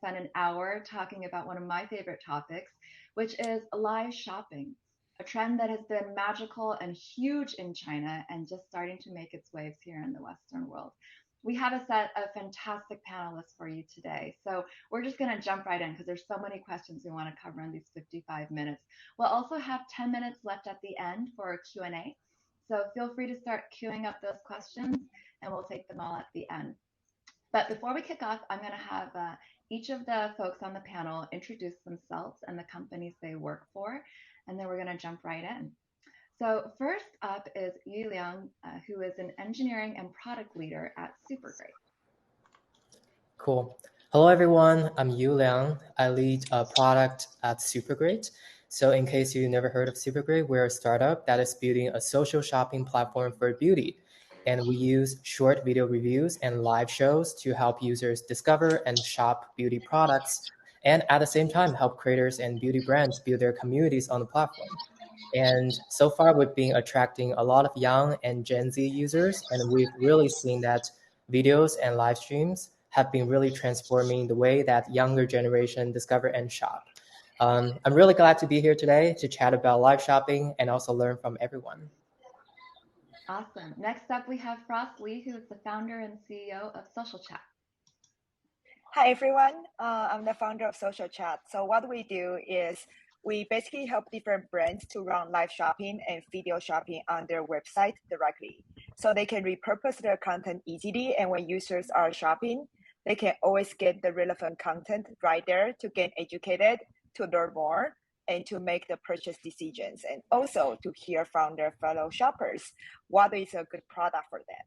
spend an hour talking about one of my favorite topics, which is live shopping, a trend that has been magical and huge in China and just starting to make its waves here in the Western world. We have a set of fantastic panelists for you today. So we're just going to jump right in because there's so many questions we want to cover in these 55 minutes. We'll also have 10 minutes left at the end for a Q&A. So feel free to start queuing up those questions and we'll take them all at the end. But before we kick off, I'm going to have each of the folks on the panel introduce themselves and the companies they work for, and then we're going to jump right in. So first up is Yuliang, who is an engineering and product leader at Supergreat. Cool. Hello, everyone. I'm Yuliang. I lead a product at Supergreat. So in case you never heard of Supergreat, we're a startup that is building a social shopping platform for beauty. And we use short video reviews and live shows to help users discover and shop beauty products, and at the same time, help creators and beauty brands build their communities on the platform. And so far, we've been attracting a lot of young and Gen Z users, and we've really seen that videos and live streams have been really transforming the way that younger generation discover and shop. I'm really glad to be here today to chat about live shopping and also learn from everyone. Awesome. Next up, we have Frost Lee, who is the founder and CEO of Social Chat. Hi, everyone. I'm the founder of Social Chat. So what we do is we basically help different brands to run live shopping and video shopping on their website directly. So they can repurpose their content easily. And when users are shopping, they can always get the relevant content right there to get educated, to learn more, and to make the purchase decisions, and also to hear from their fellow shoppers what is a good product for them.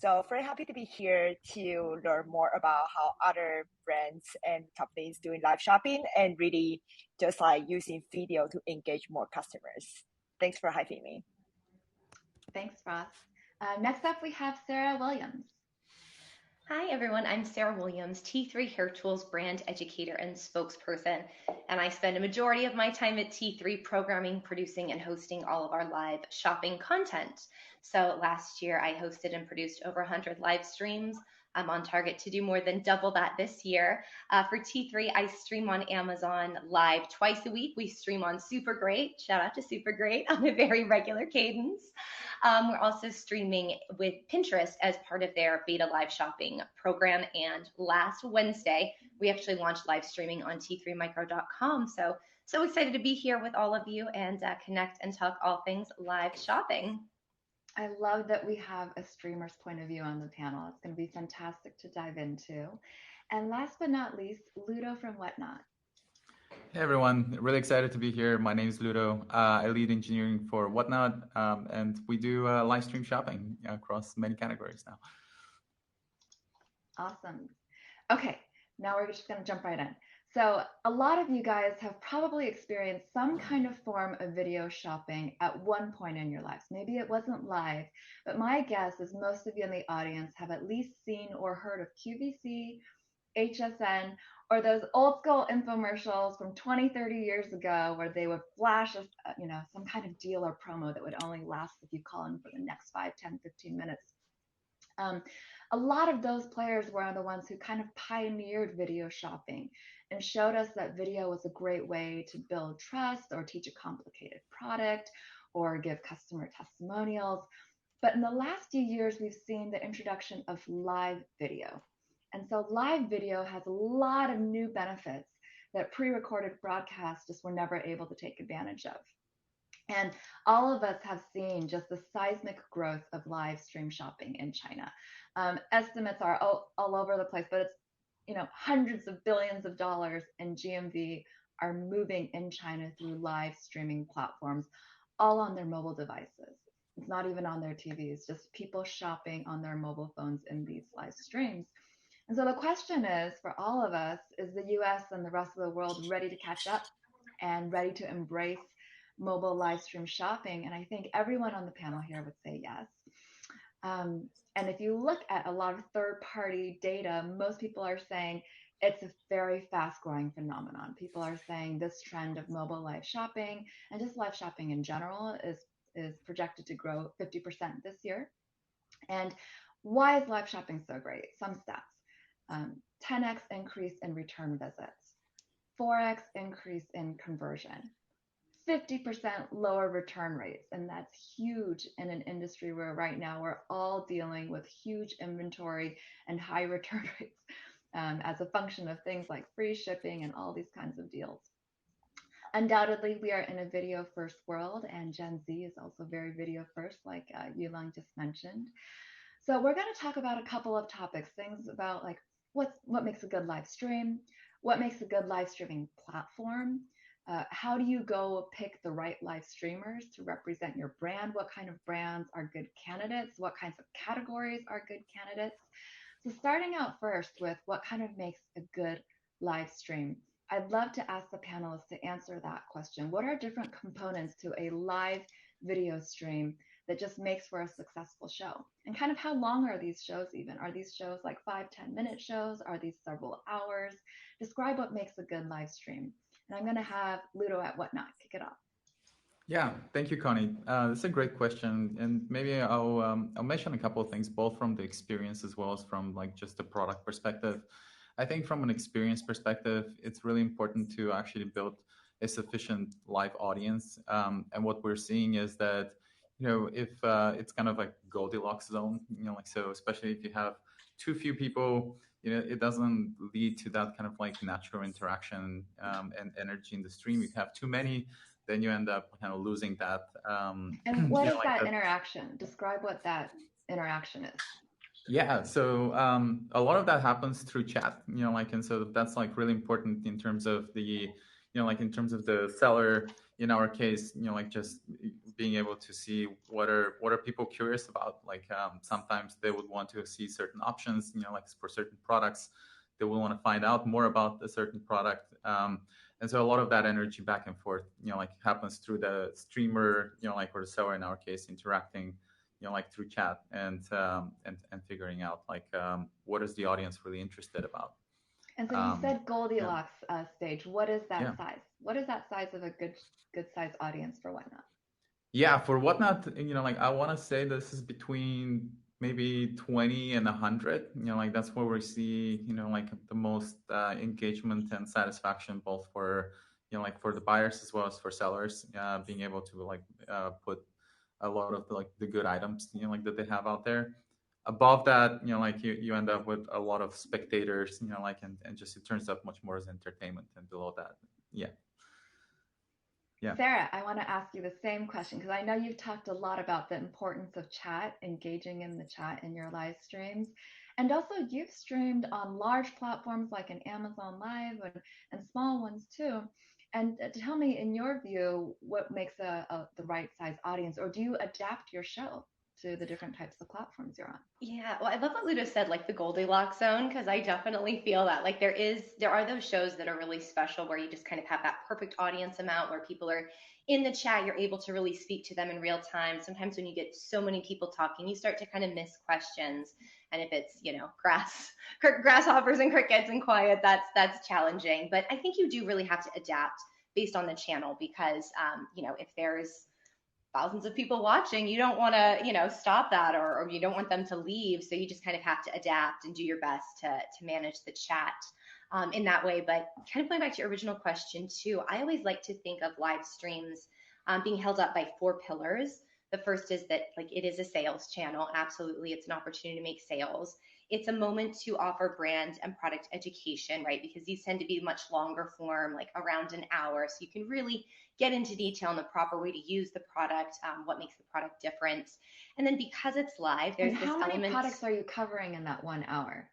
So very happy to be here to learn more about how other brands and companies doing live shopping and really just like using video to engage more customers. Thanks for having me. Thanks, Frost. Next up, we have Sarah Williams. Hi, everyone. I'm Sarah Williams, T3 Hair Tools brand educator and spokesperson, and I spend a majority of my time at T3 programming, producing, and hosting all of our live shopping content. So last year, I hosted and produced over 100 live streams. I'm on target to do more than double that this year. For T3, I stream on Amazon live twice a week. We stream on Supergreat, shout out to Supergreat, on a very regular cadence. We're also streaming with Pinterest as part of their beta live shopping program. And last Wednesday, we actually launched live streaming on t3micro.com. So excited to be here with all of you and connect and talk all things live shopping. I love that we have a streamer's point of view on the panel. It's going to be fantastic to dive into. And last but not least, Ludo from Whatnot. Hey everyone, really excited to be here. My name is Ludo. I lead engineering for Whatnot, and we do live stream shopping across many categories now. Awesome. Okay, now we're just going to jump right in. So a lot of you guys have probably experienced some kind of form of video shopping at one point in your lives. Maybe it wasn't live, but my guess is most of you in the audience have at least seen or heard of QVC, HSN, or those old school infomercials from 20, 30 years ago where they would flash some kind of deal or promo that would only last if you call in for the next 5, 10, 15 minutes. A lot of those players were the ones who kind of pioneered video shopping and showed us that video was a great way to build trust or teach a complicated product or give customer testimonials. But in the last few years, we've seen the introduction of live video. And so live video has a lot of new benefits that pre-recorded broadcasts just were never able to take advantage of. And all of us have seen just the seismic growth of live stream shopping in China. Estimates are all over the place, but it's hundreds of billions of dollars in GMV are moving in China through live streaming platforms, all on their mobile devices. It's not even on their TVs, just people shopping on their mobile phones in these live streams. And so the question is, for all of us, is the US and the rest of the world ready to catch up and ready to embrace mobile live stream shopping? And I think everyone on the panel here would say yes. And if you look at a lot of third-party data, most people are saying it's a very fast-growing phenomenon. People are saying this trend of mobile live shopping and just live shopping in general is projected to grow 50% this year. And why is live shopping so great? Some stats. 10x increase in return visits, 4x increase in conversion, 50% lower return rates. And that's huge in an industry where right now we're all dealing with huge inventory and high return rates as a function of things like free shipping and all these kinds of deals. Undoubtedly, we are in a video first world, and Gen Z is also very video first, like Yuliang just mentioned. So we're going to talk about a couple of topics, things about like what makes a good live stream, what makes a good live streaming platform, how do you go pick the right live streamers to represent your brand, what kind of brands are good candidates, what kinds of categories are good candidates. So starting out first with what kind of makes a good live stream, I'd love to ask the panelists to answer that question. What are different components to a live video stream that just makes for a successful show? And kind of how long are these shows even? Are these shows like 5-10 minute shows? Are these several hours? Describe what makes a good live stream. And I'm going to have Ludo at Whatnot kick it off. Yeah, thank you, Connie. That's a great question, and maybe I'll mention a couple of things, both from the experience as well as from like just the product perspective. I think from an experience perspective, it's really important to actually build a sufficient live audience. And what we're seeing is that, if it's kind of like Goldilocks zone, like, so especially if you have too few people, it doesn't lead to that kind of like natural interaction and energy in the stream. If you have too many, then you end up kind of losing that. And what is that interaction? Describe what that interaction is. Yeah, so a lot of that happens through chat, and so that's like really important in terms of the, in terms of the seller, in our case, like just being able to see what are people curious about. Like sometimes they would want to see certain options, like for certain products, they will want to find out more about a certain product. And so a lot of that energy back and forth, like happens through the streamer, like, or the seller in our case, interacting, like through chat and figuring out like what is the audience really interested about. And so you said Goldilocks stage. What is that size? What is that size of a good size audience for Whatnot? Yeah, for Whatnot, like I want to say this is between maybe 20 and 100. Like that's where we see, like the most engagement and satisfaction, both for, like for the buyers as well as for sellers, being able to like put a lot of the good items, like that they have out there. Above that, like you end up with a lot of spectators, like, and just it turns up much more as entertainment. And below that, yeah. Sarah, I want to ask you the same question, because I know you've talked a lot about the importance of chat, engaging in the chat in your live streams. And also you've streamed on large platforms like an Amazon Live and small ones too. And tell me, in your view, what makes the right size audience, or do you adapt your show to the different types of platforms you're on? Yeah, well, I love what Ludo said, like the Goldilocks zone, because I definitely feel that. Like there are those shows that are really special where you just kind of have that perfect audience amount where people are in the chat, you're able to really speak to them in real time. Sometimes when you get so many people talking, you start to kind of miss questions. And if it's, grasshoppers and crickets and quiet, that's challenging. But I think you do really have to adapt based on the channel, because, if there's thousands of people watching, you don't want to, stop that, or you don't want them to leave. So you just kind of have to adapt and do your best to manage the chat in that way. But kind of going back to your original question too, I always like to think of live streams being held up by 4 pillars. The first is that like it is a sales channel. Absolutely. It's an opportunity to make sales. It's a moment to offer brand and product education, right? Because these tend to be much longer form, like around an hour. So you can really get into detail on the proper way to use the product, what makes the product different. And then because it's live, there's this element. How many products are you covering in that 1 hour?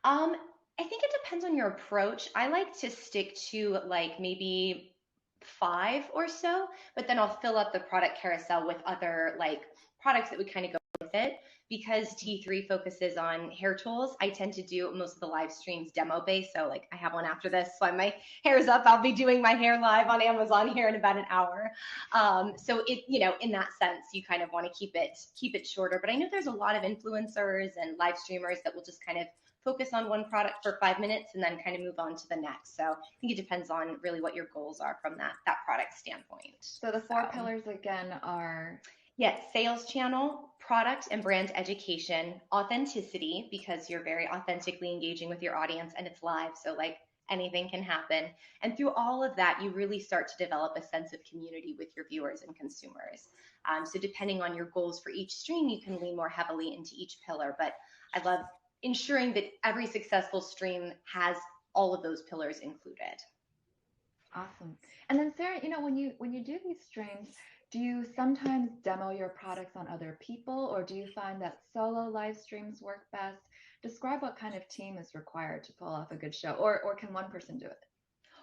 I think it depends on your approach. I like to stick to like maybe 5 or so, but then I'll fill up the product carousel with other like products that would kind of go with it. Because T3 focuses on hair tools, I tend to do most of the live streams demo based. So like I have one after this, so my hair is up, I'll be doing my hair live on Amazon here in about an hour. So it, in that sense, you kind of want to keep it shorter. But I know there's a lot of influencers and live streamers that will just kind of focus on one product for 5 minutes and then kind of move on to the next. So I think it depends on really what your goals are from that product standpoint. So the 4 pillars again are... Yes, sales channel, product and brand education, authenticity, because you're very authentically engaging with your audience and it's live. So like anything can happen. And through all of that, you really start to develop a sense of community with your viewers and consumers. So depending on your goals for each stream, you can lean more heavily into each pillar. But I love ensuring that every successful stream has all of those pillars included. Awesome. And then Sarah, when you do these streams, do you sometimes demo your products on other people, or do you find that solo live streams work best? Describe what kind of team is required to pull off a good show, or can one person do it?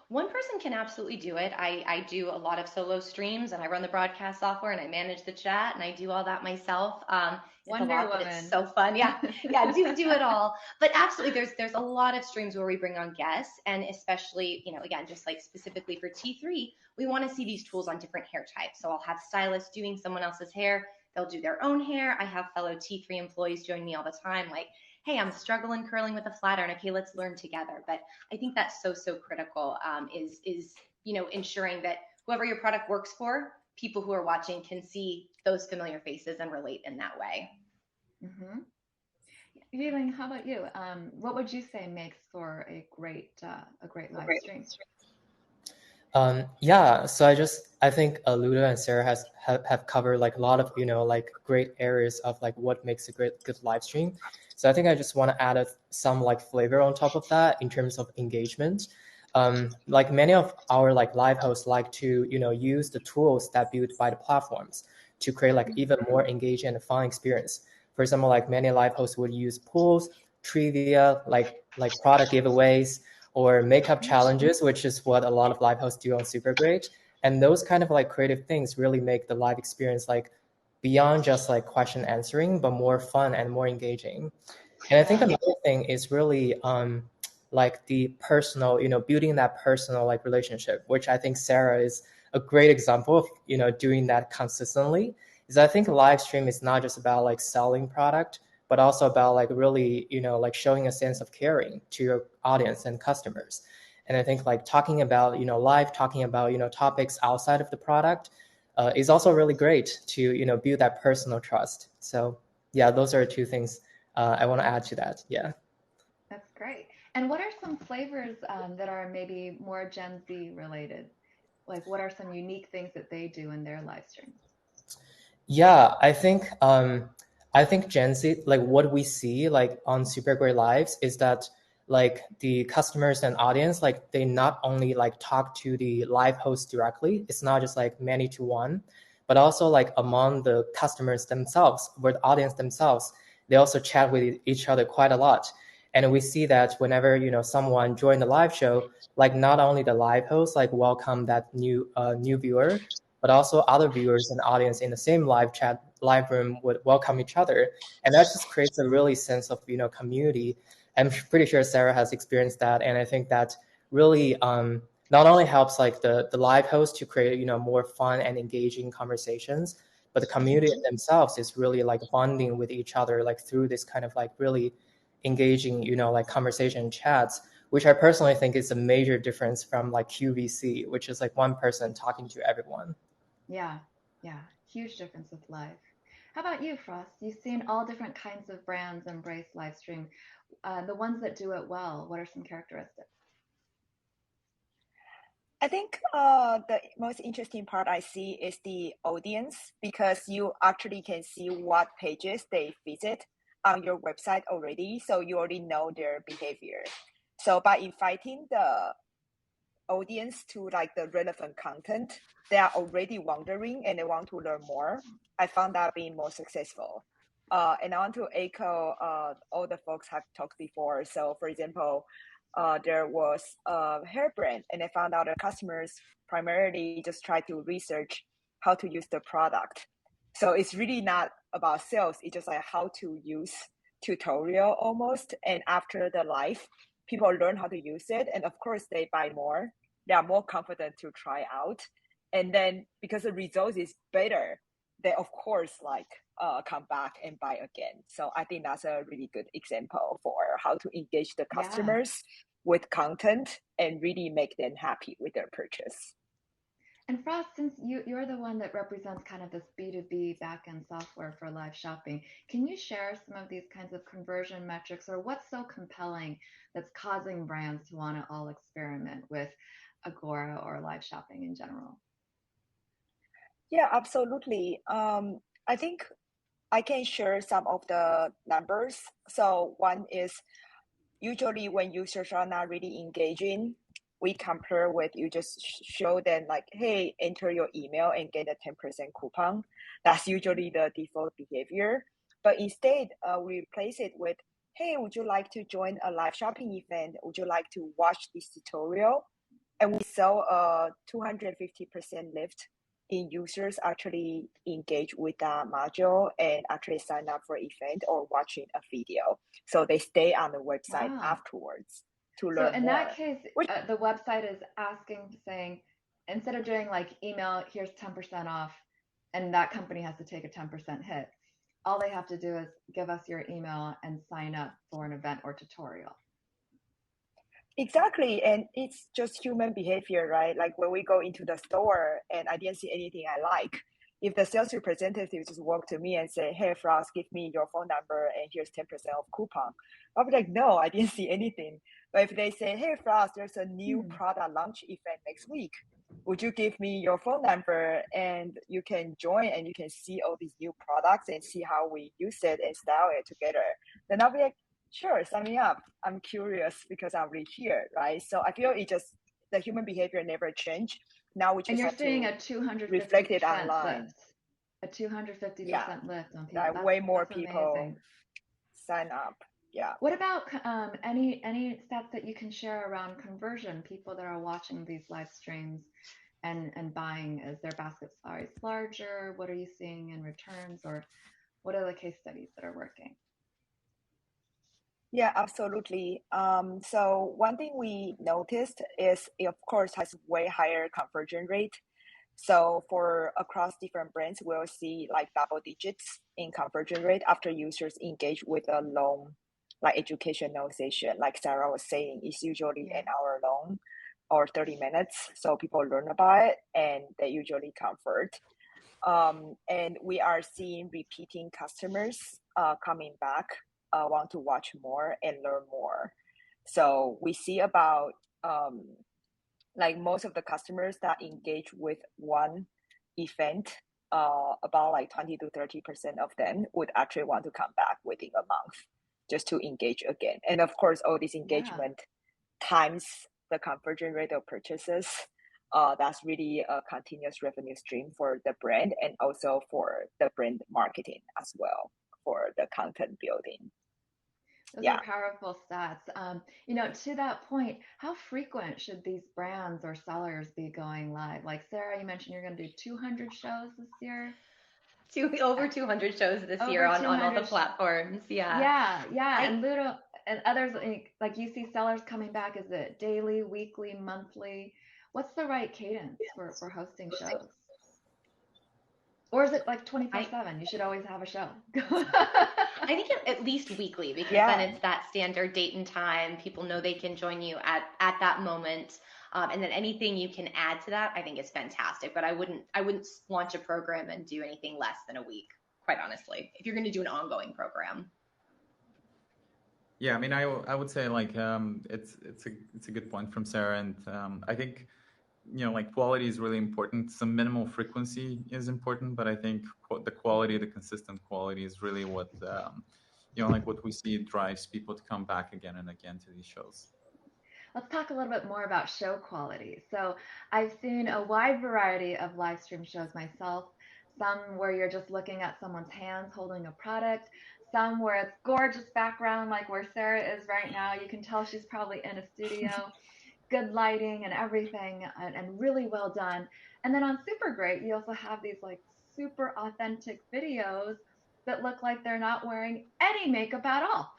One person can absolutely do it. I do a lot of solo streams and I run the broadcast software and I manage the chat and I do all that myself. It's Wonder a lot, but Woman. it's so fun. Yeah, do it all. But absolutely, there's a lot of streams where we bring on guests, and especially, again, just like specifically for T3, we want to see these tools on different hair types. So I'll have stylists doing someone else's hair. They'll do their own hair. I have fellow T3 employees join me all the time, like, hey, I'm struggling curling with a flat iron. Okay, let's learn together. But I think that's so critical, is ensuring that whoever your product works for, people who are watching can see those familiar faces and relate in that way. Mm-hmm. Yuliang, how about you? What would you say makes for a great live stream? Yeah, so I think Ludo and Sarah have covered like a lot of like great areas of like what makes a good live stream. So I think I just want to add some like flavor on top of that in terms of engagement. Like many of our like live hosts like to use the tools that built by the platforms to create like even more engaging and fun experience. For example, like many live hosts would use polls, trivia, like product giveaways, or makeup challenges, which is what a lot of live hosts do on Supergreat. And those kind of like creative things really make the live experience like beyond just like question answering, but more fun and more engaging. And I think another thing is really like the personal, building that personal like relationship, which I think Sarah is a great example of, doing that consistently. Is I think live stream is not just about like selling product, but also about like really, like showing a sense of caring to your audience and customers. And I think like talking about, live talking about, topics outside of the product is also really great to, build that personal trust. So yeah, those are two things I want to add to that. Yeah. That's great. And what are some flavors that are maybe more Gen Z related? Like what are some unique things that they do in their live streams? Yeah, I think Gen Z, like what we see like on Supergreat Lives is that like the customers and audience, like they not only like talk to the live host directly, it's not just like many to one, but also like among the customers themselves, or the audience themselves, they also chat with each other quite a lot. And we see that whenever someone join the live show, like not only the live host like welcome that new viewer, but also other viewers and audience in the same live room would welcome each other. And that just creates a really sense of, community. I'm pretty sure Sarah has experienced that. And I think that really not only helps like the live host to create, more fun and engaging conversations, but the community themselves is really like bonding with each other, like through this kind of like really engaging, like conversation chats, which I personally think is a major difference from like QVC, which is like one person talking to everyone. Yeah, huge difference with live. How about you, Frost? You've seen all different kinds of brands embrace live stream. The ones that do it well, what are some characteristics? I think the most interesting part I see is the audience, because you actually can see what pages they visit on your website already. So you already know their behavior. So by inviting the audience to like the relevant content, they are already wondering and they want to learn more. I found that being more successful. And I want to echo all the folks have talked before. So for example, there was a hair brand, and I found out that customers primarily just try to research how to use the product. So it's really not about sales. It's just like how to use tutorial almost. And after the live, people learn how to use it. And of course, they buy more. They are more confident to try out. And then because the results is better, they of course like come back and buy again. So I think that's a really good example for how to engage the customers with content and really make them happy with their purchase. And Frost, since you're the one that represents kind of this B2B backend software for live shopping, can you share some of these kinds of conversion metrics, or what's so compelling that's causing brands to want to all experiment with Agora or live shopping in general? Yeah, absolutely. I think I can share some of the numbers. So one is usually when users are not really engaging, we compare with you just show them like, hey, enter your email and get a 10% coupon. That's usually the default behavior. But instead, we replace it with, hey, would you like to join a live shopping event? Would you like to watch this tutorial? And we saw a 250% lift in users actually engage with that module and actually sign up for event or watching a video. So they stay on the website afterwards to learn more. So in that case, the website is asking, saying, instead of doing like email, here's 10% off, and that company has to take a 10% hit. All they have to do is give us your email and sign up for an event or tutorial. Exactly. And it's just human behavior, right? Like when we go into the store and I didn't see anything I like, if the sales representative just walk to me and say, hey, Frost, give me your phone number and here's 10% off coupon, I'll be like, no, I didn't see anything. But if they say, hey, Frost, there's a new product launch event next week, would you give me your phone number and you can join and you can see all these new products and see how we use it and style it together? Then I'll be like, sure, sign me up. I'm curious because I'm really here, right? So I feel it just, the human behavior never changed. Now we just and you're have seeing to a 250% reflect it online. Lift. A 250% lift on people. That's way more people amazing. Sign up. Yeah. What about any stats that you can share around conversion? People that are watching these live streams and buying, is their basket size larger? What are you seeing in returns, or what are the case studies that are working? Yeah, absolutely. So one thing we noticed is it, of course, has way higher conversion rate. So for across different brands, we'll see like double digits in conversion rate after users engage with a long, like educational session. Like Sarah was saying, it's usually an hour long or 30 minutes. So people learn about it and they usually convert. And we are seeing repeating customers coming back, want to watch more and learn more. So we see about like most of the customers that engage with one event, about like 20 to 30% of them would actually want to come back within a month just to engage again. And of course, all this engagement times the conversion rate of purchases. That's really a continuous revenue stream for the brand and also for the brand marketing as well for the content building. Those are powerful stats. To that point, how frequent should these brands or sellers be going live? Like Sarah, you mentioned you're going to do 200 shows this year. Over 200 shows this year on all the platforms. Yeah. And Ludo and others, like you see sellers coming back. Is it daily, weekly, monthly? What's the right cadence for hosting shows? Or is it like 24/7? You should always have a show. I think at least weekly, because then it's that standard date and time. People know they can join you at that moment. And then anything you can add to that, I think is fantastic. But I wouldn't launch a program and do anything less than a week, quite honestly, if you're going to do an ongoing program. Yeah, I mean, I would say like it's a good point from Sarah, and I think like quality is really important. Some minimal frequency is important, but I think the quality, the consistent quality, is really what like what we see drives people to come back again and again to these shows. Let's talk a little bit more about show quality. So I've seen a wide variety of live stream shows myself. Some where you're just looking at someone's hands holding a product. Some where it's gorgeous background, like where Sarah is right now. You can tell she's probably in a studio. Good lighting and everything, and really well done. And then on Supergreat, you also have these like super authentic videos that look like they're not wearing any makeup at all.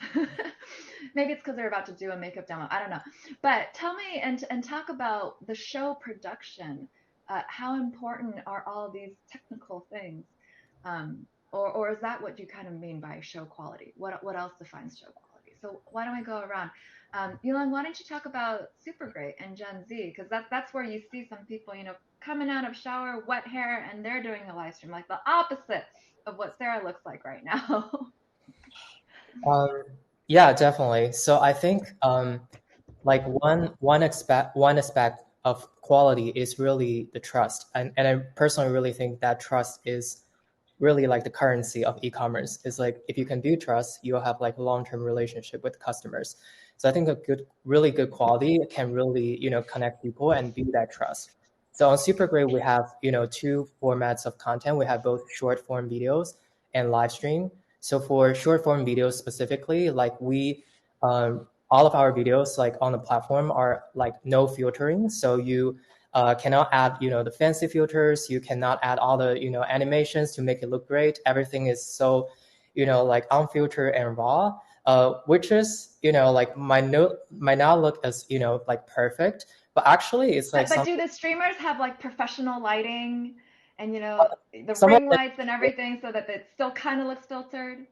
Maybe it's because they're about to do a makeup demo. I don't know. But tell me and talk about the show production. How important are all these technical things? Or is that what you kind of mean by show quality? What else defines show quality? So why don't we go around? Yuliang, why don't you talk about Supergreat and Gen Z? Because that's where you see some people, coming out of shower, wet hair, and they're doing a live stream, like the opposite of what Sarah looks like right now. Um, yeah, definitely. So I think like one aspect of quality is really the trust, and I personally really think that trust is really like the currency of e-commerce. Is like if you can build trust, you'll have like a long-term relationship with customers. So I think really good quality can really connect people and build that trust. So on Supergreat, we have two formats of content. We have both short form videos and live stream. So for short form videos specifically, like all of our videos like on the platform are like no filtering. So you cannot add the fancy filters. You cannot add all the animations to make it look great. Everything is so like unfiltered and raw, which is like might not look as like perfect, but actually it's like but some do the streamers have like professional lighting and the some of ring it. lights and everything so that it still kind of looks filtered?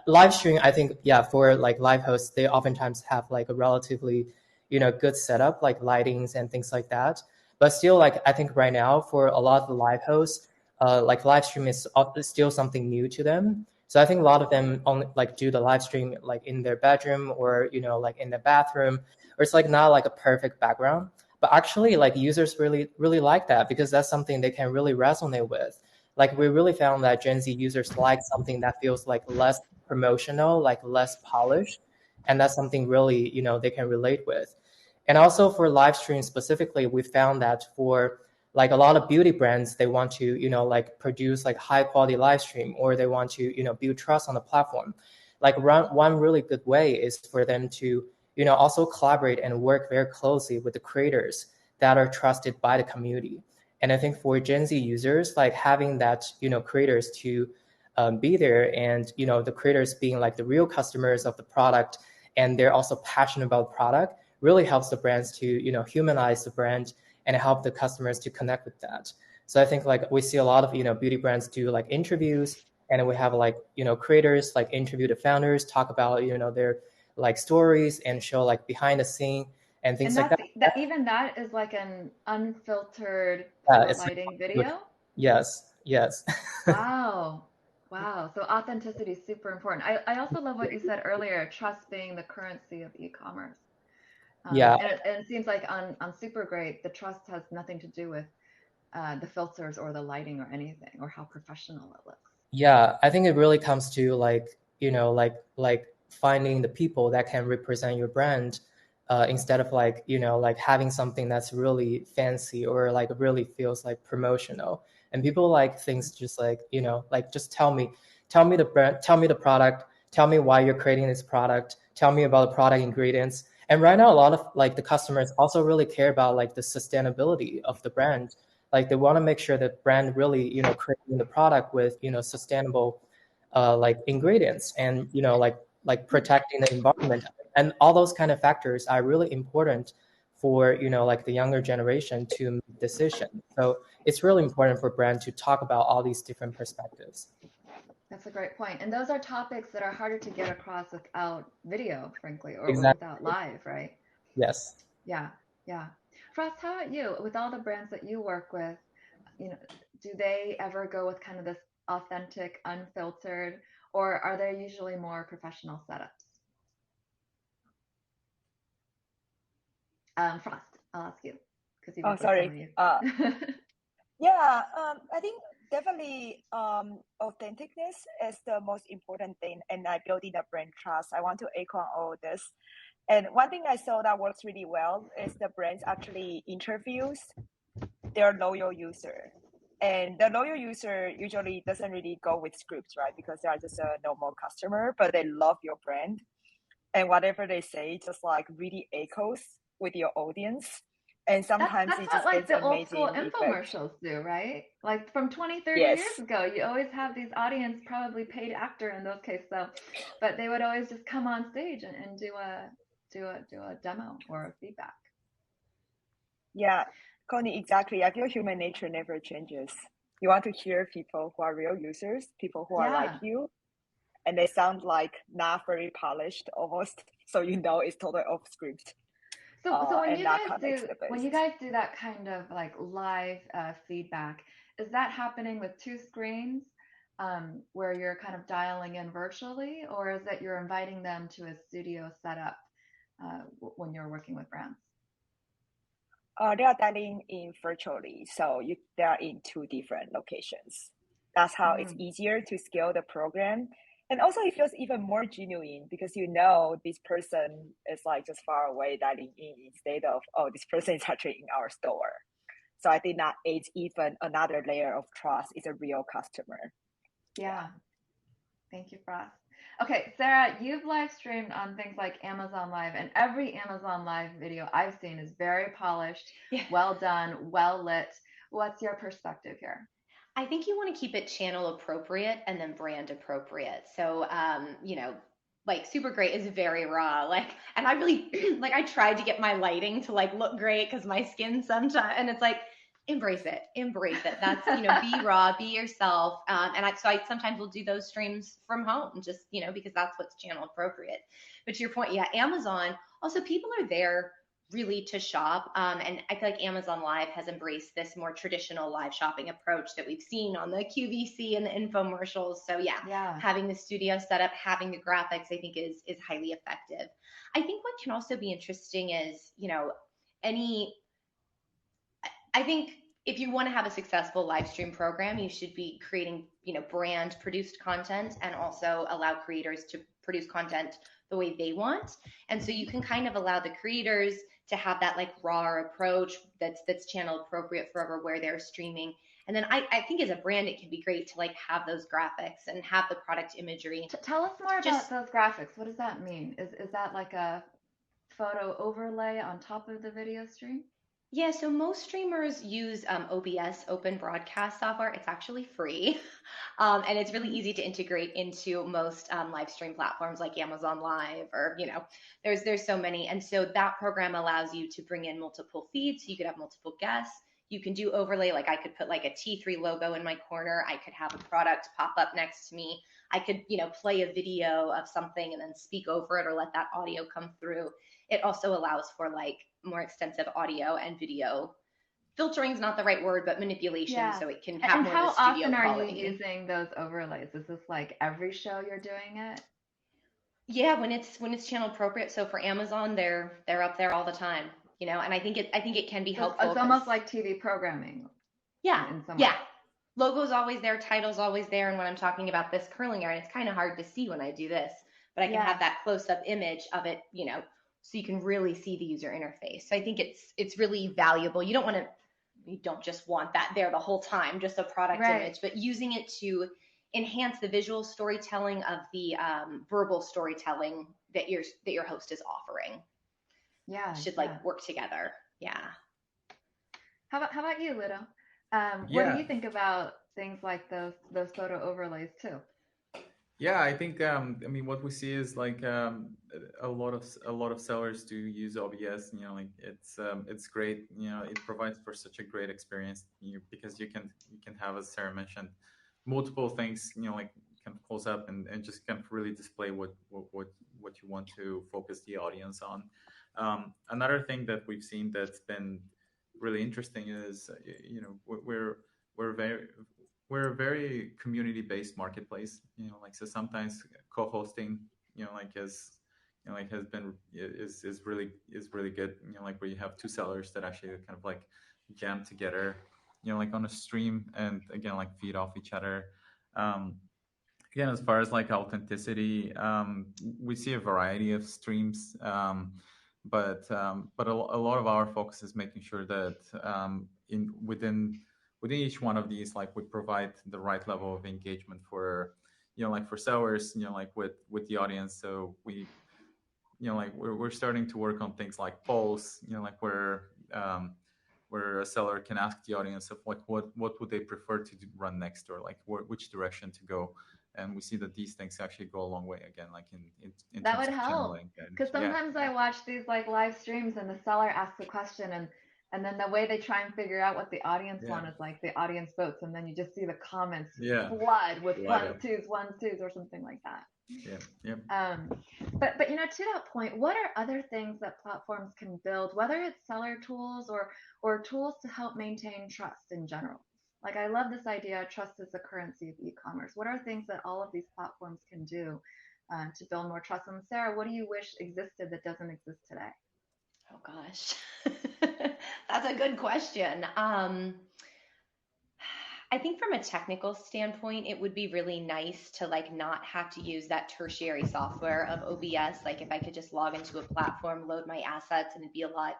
Live stream, I think, yeah, for like live hosts, they oftentimes have like a relatively, good setup, like lightings and things like that. But still, like I think right now for a lot of the live hosts, like live stream is still something new to them. So I think a lot of them only like do the live stream like in their bedroom or like in the bathroom, or it's like not like a perfect background. But actually, like users really like that because that's something they can really resonate with. Like we really found that Gen Z users like something that feels like less promotional, like less polished, and that's something really they can relate with. And also for live stream specifically, we found that for like a lot of beauty brands, they want to like produce like high quality live stream, or they want to build trust on the platform. Like one really good way is for them to also collaborate and work very closely with the creators that are trusted by the community. And I think for Gen Z users, like having that, creators to be there, and the creators being like the real customers of the product, and they're also passionate about the product, really helps the brands to humanize the brand and help the customers to connect with that. So I think like we see a lot of beauty brands do like interviews, and we have like creators like interview the founders, talk about their like stories and show like behind the scene and things And like that. even that is like an unfiltered, Yeah, poor it's lighting video. yes. Wow. Wow. So authenticity is super important. I also love what you said earlier, trust being the currency of e-commerce. Yeah, And it seems like on Supergreat, the trust has nothing to do with the filters or the lighting or anything, or how professional it looks. yeah. I think it really comes to like, like finding the people that can represent your brand, instead of like, like having something that's really fancy or like really feels like promotional. And people like things just like, like just tell me the brand, tell me the product, tell me why you're creating this product, tell me about the product ingredients. And right now, a lot of like the customers also really care about like the sustainability of the brand. Like they want to make sure that brand really creating the product with sustainable like ingredients, and like protecting the environment, and all those kind of factors are really important for like the younger generation to make decisions. So it's really important for brand to talk about all these different perspectives. That's a great point. And those are topics that are harder to get across without video, frankly, or without Exactly. live, right? Yes. Yeah, yeah. Frost, how about you? With all the brands that you work with, do they ever go with kind of this authentic, unfiltered, or are they usually more professional setups? Frost, I'll ask you because you Oh, work with so sorry. many. Yeah, I think definitely authenticness is the most important thing, and I building the brand trust. I want to echo on all this. And one thing I saw that works really well is the brands actually interviews their loyal user. And the loyal user usually doesn't really go with scripts, right? Because they are just a normal customer, but they love your brand. And whatever they say just like really echoes with your audience. And sometimes That's it what just like gets the old school amazing effect. infomercials do, right? Like from 20, 30 Yes. years ago, you always have these audience, probably paid actor in those cases though, but they would always just come on stage and do a demo or a feedback. Yeah, Connie, exactly. I feel human nature never changes. You want to hear people who are real users, people who are like Yeah. you, and they sound like not very polished, almost so you know it's totally off script. So when and you not guys do that kind of like live feedback, is that happening with two screens where you're kind of dialing in virtually, or is it you're inviting them to a studio setup when you're working with brands? They are dialing in virtually, so they are in two different locations. That's how it's easier to scale the program. And also it feels even more genuine because you know this person is like just far away dialing in instead of, oh, this person is actually in our store. So I think that it's even another layer of trust. It's a real customer. Yeah. Thank you, Frost. Okay, Sarah, you've live streamed on things like Amazon Live, and every Amazon Live video I've seen is very polished, well done, well lit. What's your perspective here? I think you want to keep it channel appropriate and then brand appropriate. So, like Supergreat is very raw, and I really, I tried to get my lighting to look great because my skin sometimes, and it's embrace it. That's, be raw, be yourself. And I sometimes will do those streams from home just, because that's what's channel appropriate. But to your point, yeah, Amazon, also people are there really to shop. And I feel like Amazon Live has embraced this more traditional live shopping approach that we've seen on the QVC and the infomercials. So yeah, having the studio set up, having the graphics, I think is highly effective. I think what can also be interesting is, I think if you want to have a successful live stream program, you should be creating, brand produced content and also allow creators to produce content the way they want. And so you can kind of allow the creators to have that raw approach that's channel appropriate for where they're streaming. And then I think as a brand, it can be great to have those graphics and have the product imagery. Tell us more about those graphics. What does that mean? Is that like a photo overlay on top of the video stream? Yeah, so most streamers use OBS, Open Broadcast Software. It's actually free, and it's really easy to integrate into most live stream platforms like Amazon Live, or there's so many. And so that program allows you to bring in multiple feeds. So you could have multiple guests. You can do overlay, I could put a T3 logo in my corner. I could have a product pop up next to me. I could play a video of something and then speak over it or let that audio come through. It also allows for more extensive audio and video. Filtering is not the right word, but manipulation, so it can have more of the studio quality. And how often are you using those overlays? Is this every show you're doing it? Yeah, when it's channel appropriate. So for Amazon, they're up there all the time, and I think it can be helpful. It's almost like TV programming. Yeah, yeah. Logo's always there, title's always there, and when I'm talking about this curling iron, it's kind of hard to see when I do this, but I can have that close-up image of it, so you can really see the user interface. So I think it's really valuable. You don't just want that there the whole time, just a product image, but using it to enhance the visual storytelling of the verbal storytelling that your host is offering. Yeah, should work together. Yeah. How about you, Ludo? What do you think about things like those photo overlays too? Yeah, I think what we see is a lot of sellers do use OBS. It's great. It provides for such a great experience. Because you can have, as Sarah mentioned, multiple things. Kind of close up and just kind of really display what you want to focus the audience on. Another thing that we've seen that's been really interesting is we're a very community-based marketplace. So sometimes co-hosting, is really good. Where you have two sellers that actually kind of jam together, on a stream, and again feed off each other. Again, as far as authenticity, we see a variety of streams, but a lot of our focus is making sure that within each one of these, we provide the right level of engagement for, for sellers, with the audience. So we're starting to work on things like polls, where a seller can ask the audience of what would they prefer to run next, or which direction to go. And we see that these things actually go a long way, again, in that terms would of help, because sometimes I watch these live streams and the seller asks a question, and then the way they try and figure out what the audience wants is the audience votes, and then you just see the comments flood with ones, twos, or something like that. Yeah. But to that point, what are other things that platforms can build, whether it's seller tools or tools to help maintain trust in general? Like, I love this idea, trust is the currency of e-commerce. What are things that all of these platforms can do to build more trust? And Sarah, what do you wish existed that doesn't exist today? Oh gosh, that's a good question. I think from a technical standpoint, it would be really nice to like not have to use that tertiary software of OBS. Like if I could just log into a platform, load my assets, and it'd be a lot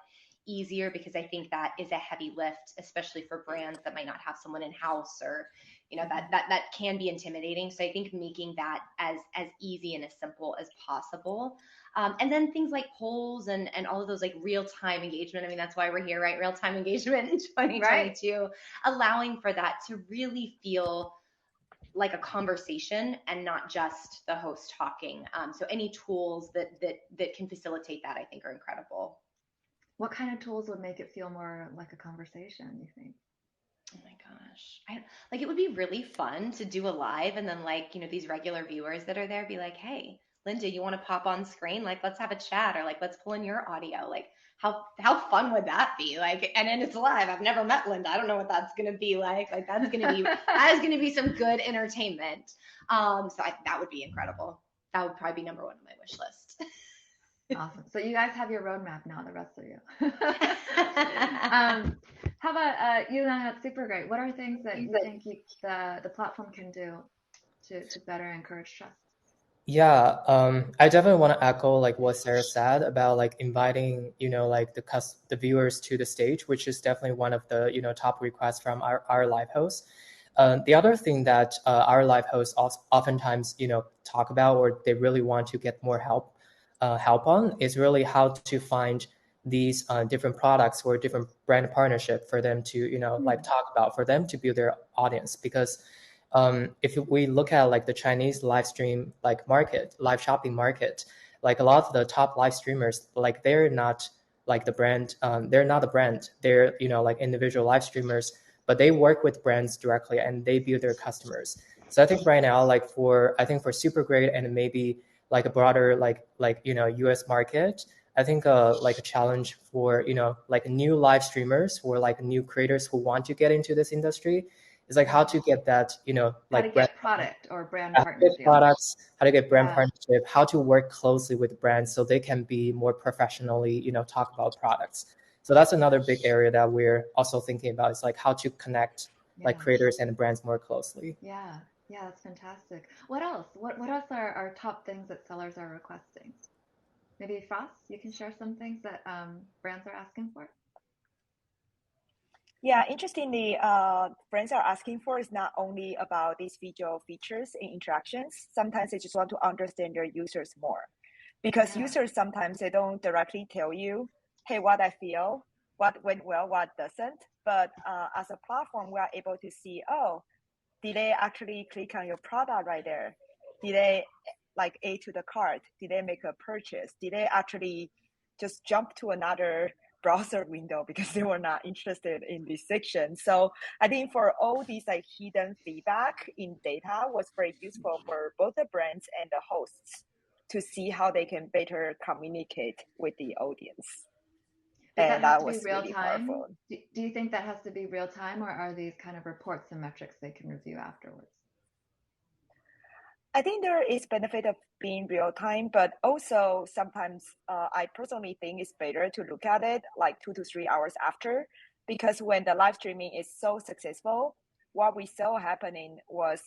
easier, because I think that is a heavy lift, especially for brands that might not have someone in house, or that can be intimidating. So I think making that as easy and as simple as possible. And then things like polls and all of those, like real-time engagement. I mean, that's why we're here, right? Real-time engagement in 2022, right. Allowing for that to really feel like a conversation and not just the host talking. So any tools that can facilitate that, I think, are incredible. What kind of tools would make it feel more like a conversation, you think? Oh my gosh. It would be really fun to do a live, and then these regular viewers that are there be like, hey, Linda, you want to pop on screen? Like, let's have a chat, or like, let's pull in your audio. Like, how fun would that be? Like, and then it's live. I've never met Linda. I don't know what that's going to be like. Like, that is going to be some good entertainment. That would be incredible. That would probably be number one on my wish list. Awesome. So you guys have your roadmap now, the rest of you. How about Yuliang at Supergreat? What are things that you think the platform can do to better encourage trust? Yeah, I definitely want to echo like what Sarah said about like inviting, like the viewers to the stage, which is definitely one of the, top requests from our live hosts. The other thing that our live hosts oftentimes, talk about, or they really want to get more help on, is really how to find these different products or different brand partnership for them to, like talk about, for them to build their audience. Because if we look at like the Chinese live shopping market, like a lot of the top live streamers, like they're not like the brand, they're not a brand, they're, like individual live streamers, but they work with brands directly and they build their customers. So I think right now, for Supergreat and maybe like a broader US market, I think like a challenge for like new live streamers or like new creators who want to get into this industry is like how to get that how to get product or brand partnership, products, how to get brand partnership, how to work closely with brands so they can be more professionally talk about products. So that's another big area that we're also thinking about, is like how to connect like creators and brands more closely. Yeah, that's fantastic. What else? What else are top things that sellers are requesting? Maybe Frost, you can share some things that brands are asking for. Yeah, interestingly, brands are asking for is not only about these visual features and interactions. Sometimes they just want to understand their users more, because users sometimes they don't directly tell you, hey, what I feel, what went well, what doesn't. But as a platform, we are able to see, oh, did they actually click on your product right there? Did they like add to the cart? Did they make a purchase? Did they actually just jump to another browser window because they were not interested in this section? So I think for all these like hidden feedback in data was very useful for both the brands and the hosts to see how they can better communicate with the audience. Does that have to be real time? Do you think that has to be real time, or are these kind of reports and metrics they can review afterwards? I think there is benefit of being real time, but also sometimes I personally think it's better to look at it like 2 to 3 hours after, because when the live streaming is so successful, what we saw happening was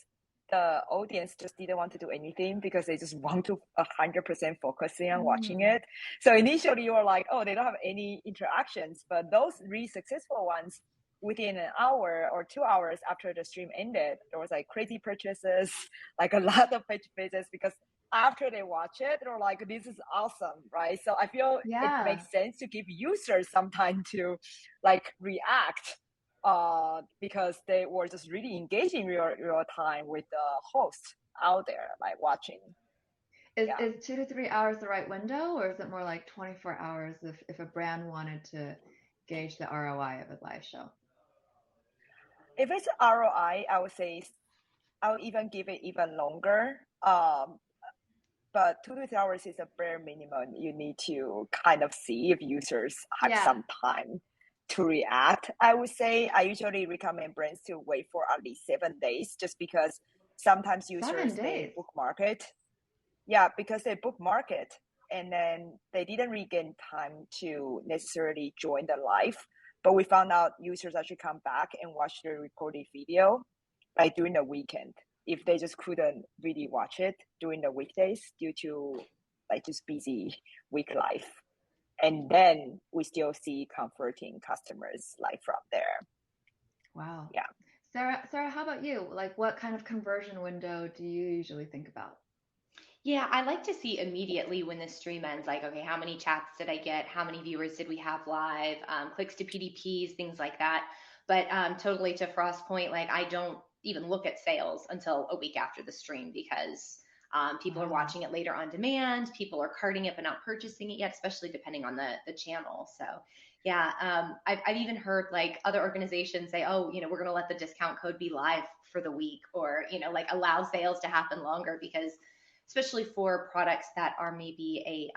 the audience just didn't want to do anything because they just want to 100% focusing on watching it. So initially you were like, oh, they don't have any interactions, but those really successful ones, within an hour or 2 hours after the stream ended, there was like crazy purchases, like a lot of page visits, because after they watch it, they're like, this is awesome, right? So I feel it makes sense to give users some time to like react, because they were just really engaging real time with the host out there, like watching. Is 2 to 3 hours the right window, or is it more like 24 hours if a brand wanted to gauge the ROI of a live show? If it's ROI, I would say I would even give it even longer. but 2 to 3 hours is a bare minimum. You need to kind of see if users have some time to react. I would say I usually recommend brands to wait for at least 7 days, just because sometimes users, they bookmark it. Yeah, because they bookmark it and then they didn't regain time to necessarily join the live. But we found out users actually come back and watch the recorded video like during the weekend, if they just couldn't really watch it during the weekdays due to like just busy week life. And then we still see converting customers like from there. Wow. Yeah. Sarah, how about you? Like, what kind of conversion window do you usually think about? Yeah, I like to see immediately when the stream ends, like, okay, how many chats did I get? How many viewers did we have live? Clicks to PDPs, things like that. But totally to Frost's point, like, I don't even look at sales until a week after the stream, because people are watching it later on demand. People are carting it but not purchasing it yet, especially depending on the channel. So yeah, I've even heard like other organizations say, oh, we're going to let the discount code be live for the week, or, like allow sales to happen longer, because especially for products that are maybe a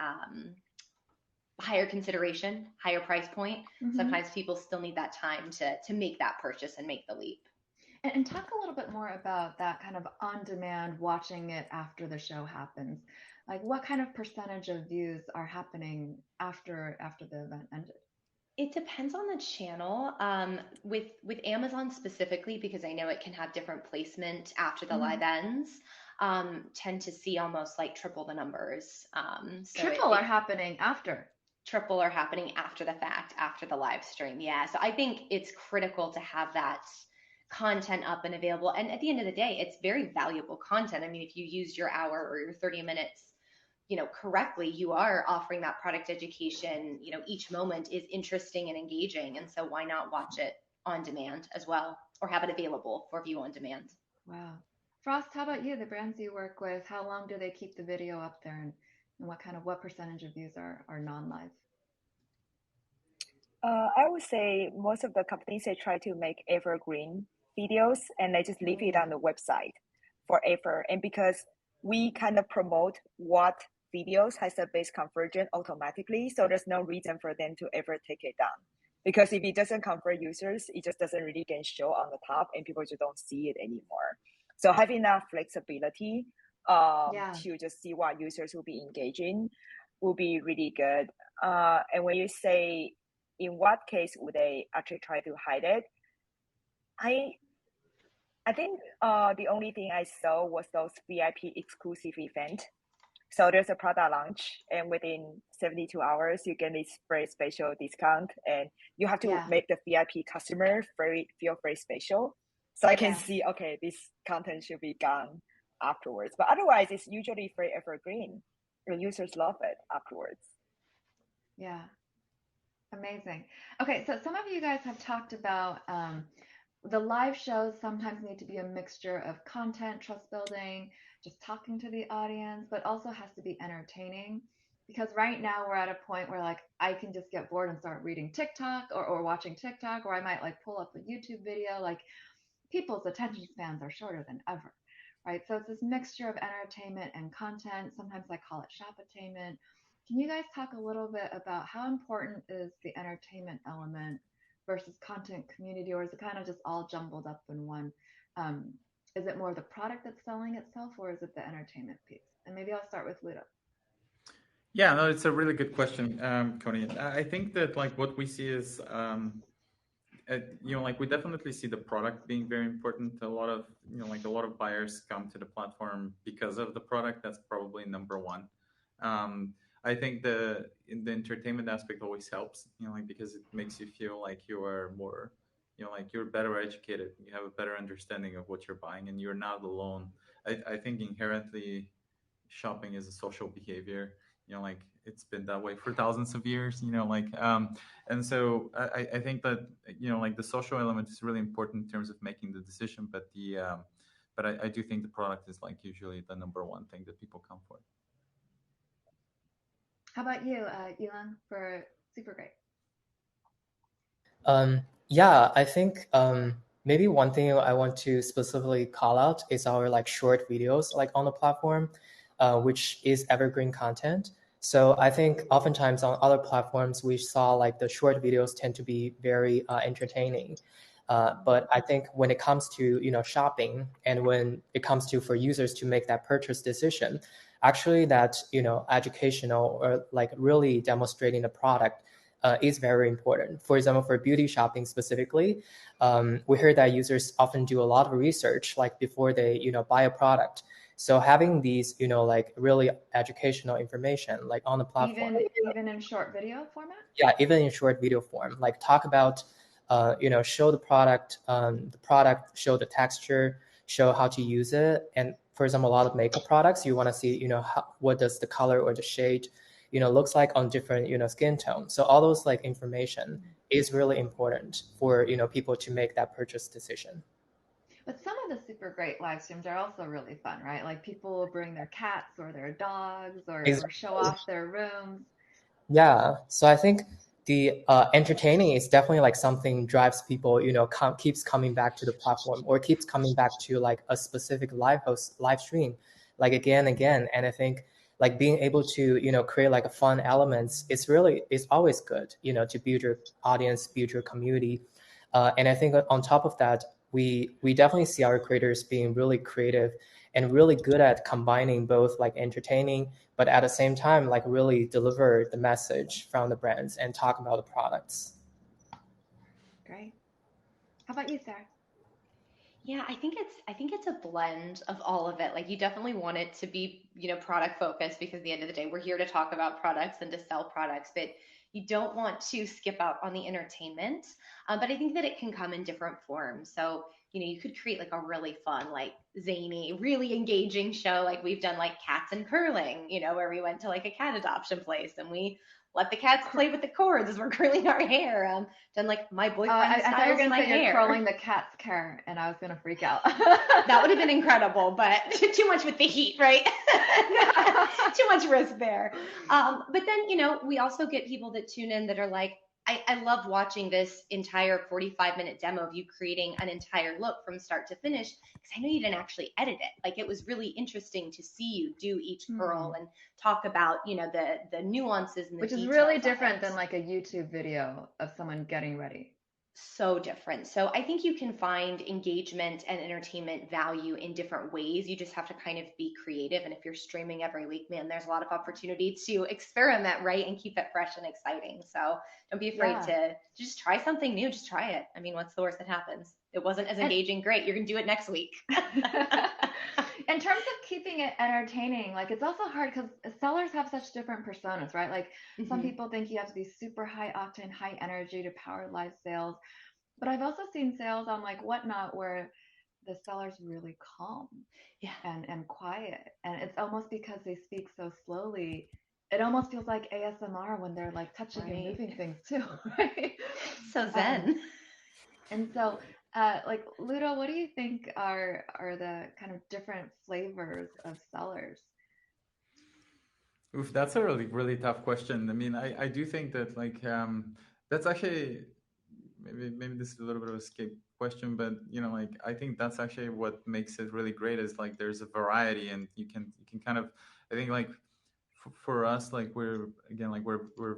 higher consideration, higher price point, sometimes people still need that time to make that purchase and make the leap. And talk a little bit more about that kind of on-demand watching it after the show happens. Like, what kind of percentage of views are happening after the event ended? It depends on the channel. With Amazon specifically, because I know it can have different placement after the live ends, tend to see almost like triple the numbers. So triple are happening after. Triple are happening after the fact, after the live stream. Yeah. So I think it's critical to have that content up and available. And at the end of the day, it's very valuable content. I mean, if you use your hour or your 30 minutes, correctly, you are offering that product education. Each moment is interesting and engaging. And so why not watch it on demand as well, or have it available for view on demand? Wow. Frost, how about you? The brands you work with, how long do they keep the video up there, and what percentage of views are non-live? I would say most of the companies, they try to make evergreen videos and they just leave it on the website forever. And because we kind of promote what videos has the base conversion automatically, so there's no reason for them to ever take it down. Because if it doesn't convert users, it just doesn't really get show on the top and people just don't see it anymore. So having that flexibility to just see what users will be engaging will be really good. And when you say, in what case would they actually try to hide it? I think the only thing I saw was those VIP exclusive event. So there's a product launch, and within 72 hours, you get this very special discount, and you have to make the VIP customer feel very special. So I can see, okay, this content should be gone afterwards. But otherwise, it's usually very evergreen. The users love it afterwards. Yeah. Amazing. Okay, so some of you guys have talked about the live shows sometimes need to be a mixture of content, trust building, just talking to the audience, but also has to be entertaining. Because right now we're at a point where like I can just get bored and start reading TikTok or watching TikTok, or I might like pull up a YouTube video. Like, people's attention spans are shorter than ever, right? So it's this mixture of entertainment and content. Sometimes I call it shop-attainment. Can you guys talk a little bit about how important is the entertainment element versus content community, or is it kind of just all jumbled up in one? Is it more the product that's selling itself, or is it the entertainment piece? And maybe I'll start with Ludo. Yeah, no, it's a really good question, Connie. I think that like what we see is, like we definitely see the product being very important. A lot of, like a lot of buyers come to the platform because of the product. That's probably number one. I think the entertainment aspect always helps, like because it makes you feel like you are more, like you're better educated. You have a better understanding of what you're buying, and you're not alone. I think inherently, shopping is a social behavior. Like it's been that way for thousands of years. And so I think that like the social element is really important in terms of making the decision. But I do think the product is like usually the number one thing that people come for. How about you, Yuliang, for Supergreat? Yeah, I think maybe one thing I want to specifically call out is our like short videos like on the platform. which is evergreen content. So I think oftentimes on other platforms, we saw like the short videos tend to be very entertaining. But I think when it comes to, shopping, and when it comes to for users to make that purchase decision, actually that, educational or like really demonstrating the product is very important. For example, for beauty shopping specifically, we heard that users often do a lot of research like before they, buy a product. So having these, like really educational information, like on the platform, even in short video format. Yeah, even in short video form, like talk about, show the product, show the texture, show how to use it, and for example, a lot of makeup products, you want to see, what does the color or the shade, looks like on different, skin tones. So all those like information is really important for, people to make that purchase decision. But some of the Supergreat live streams are also really fun, right? Like people will bring their cats or their dogs or show off their rooms. Yeah. So I think the entertaining is definitely like something drives people, keeps coming back to the platform or keeps coming back to like a specific live stream, like again and again. And I think like being able to, create like a fun elements, it's always good, to build your audience, build your community. And I think on top of that, we definitely see our creators being really creative and really good at combining both like entertaining, but at the same time, like really deliver the message from the brands and talk about the products. Great. How about you, Sarah? Yeah, I think it's a blend of all of it. Like you definitely want it to be, product focused, because at the end of the day, we're here to talk about products and to sell products, but you don't want to skip out on the entertainment. But I think that it can come in different forms. So, you could create like a really fun, like zany, really engaging show. Like we've done like cats and curling, where we went to like a cat adoption place and we let the cats play with the cords as we're curling our hair. Done like my boyfriend I thought you were going to say hair. You're curling the cat's hair, and I was going to freak out. That would have been incredible, but too much with the heat, right? Too much risk there. But then, we also get people that tune in that are like, I love watching this entire 45-minute demo of you creating an entire look from start to finish, because I know you didn't actually edit it. Like it was really interesting to see you do each curl and talk about, the nuances and the which is really different than like a YouTube video of someone getting ready. So different. So I think you can find engagement and entertainment value in different ways. You just have to kind of be creative. And if you're streaming every week, man, there's a lot of opportunity to experiment, right? And keep it fresh and exciting. So don't be afraid to just try something new. Just try it. I mean, what's the worst that happens? It wasn't as engaging. Great. You're going to do it next week. In terms of keeping it entertaining, like it's also hard because sellers have such different personas, right? Like some people think you have to be super high octane, high energy to power live sales. But I've also seen sales on like Whatnot where the seller's really calm and quiet. And it's almost because they speak so slowly. It almost feels like ASMR when they're like touching and moving things too, right? So zen. And so like Ludo, what do you think are the kind of different flavors of sellers? Oof, that's a really, really tough question. I mean, I do think that like that's actually maybe this is a little bit of a escape question, but like I think that's actually what makes it really great is like there's a variety, and you can kind of, I think like for us, like we're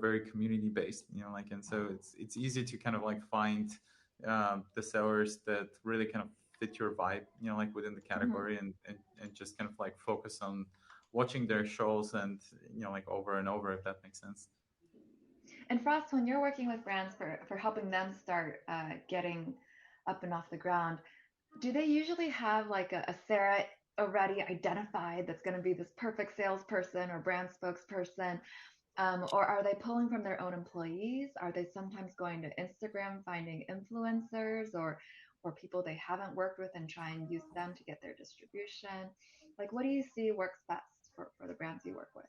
very community based, like, and so it's easy to kind of like find the sellers that really kind of fit your vibe, like within the category, and just kind of like focus on watching their shows and like over and over, if that makes sense. And Frost, when you're working with brands for helping them start getting up and off the ground, do they usually have like a Sarah already identified that's going to be this perfect salesperson or brand spokesperson? Or are they pulling from their own employees? Are they sometimes going to Instagram, finding influencers or people they haven't worked with and try and use them to get their distribution? Like, what do you see works best for the brands you work with?